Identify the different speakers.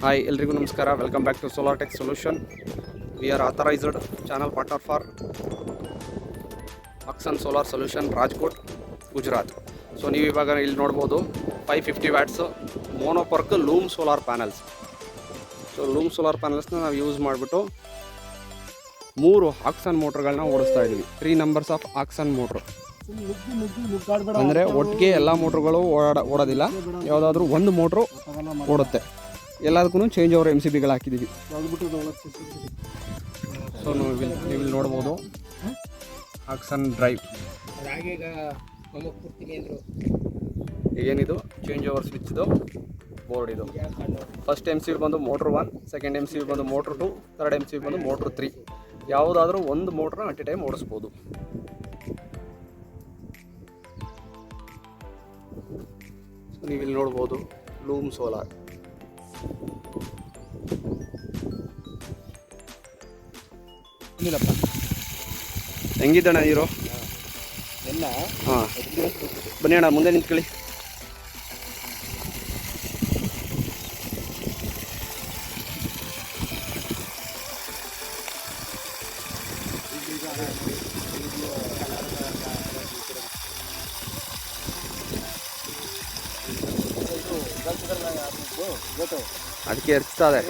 Speaker 1: Hi ಎಲ್ರಿಗೂ ನಮಸ್ಕಾರ. Welcome back to solar tech solution. We are authorised channel partner for Axon solar solution Rajkot Gujarat. So ನೀವು ಇವಾಗ ಇಲ್ಲಿ ನೋಡ್ಬೋದು 550 watts mono PERC Loom solar panels. So Loom solar ಪ್ಯಾನಲ್ಸ್ನ ನಾವು use ಮಾಡಿಬಿಟ್ಟು 3 ಆಕ್ಸನ್ ಮೋಟ್ರ್ಗಳನ್ನ ಓಡಿಸ್ತಾ ಇದ್ದೀವಿ. 3 ನಂಬರ್ಸ್ ಆಫ್ ಆಕ್ಸನ್ ಮೋಟ್ರ್. ಅಂದರೆ ಒಟ್ಟಿಗೆ ಎಲ್ಲ ಮೋಟ್ರುಗಳು ಓಡೋದಿಲ್ಲ, ಯಾವುದಾದ್ರೂ ಒಂದು ಮೋಟ್ರು ಓಡುತ್ತೆ. ಎಲ್ಲದಕ್ಕೂ ಚೇಂಜ್ ಓವರ್ MCBಗಳು ಹಾಕಿದ್ದೀವಿ. ಸೊ ನೀವು ಇಲ್ಲಿ ನೋಡ್ಬೋದು ಆಕ್ಸನ್ ಡ್ರೈವ್. ಏನಿದು ಚೇಂಜ್ ಓವರ್ ಸ್ವಿಚ್ದು ಬೋರ್ಡ್. ಇದು ಫಸ್ಟ್ MCB ಬಂದು ಮೋಟ್ರ್ 1, ಸೆಕೆಂಡ್ MCB ಬಂದು ಮೋಟ್ರ್ 2, ಥರ್ಡ್ MCB ಬಂದು ಮೋಟ್ರ್ 3. ಯಾವುದಾದ್ರೂ ಒಂದು ಮೋಟ್ರನ್ನ ಅಟ್ ಎ ಟೈಮ್ ಓಡಿಸ್ಬೋದು. ಸೊ ನೀವು ಇಲ್ಲಿ ನೋಡ್ಬೋದು ಲೂಮ್ ಸೋಲಾರ್. ಹೆಂಗಿದ್ದಣ್ಣ ನೀರು? ಹಾಂ ಬನ್ನಿ ಅಣ್ಣ, ಮುಂದೆ ನಿಂತ್ಕೊಳ್ಳಿ. ಅದಕ್ಕೆ ಎರ್ಚ್ತಾ ಇದೆ.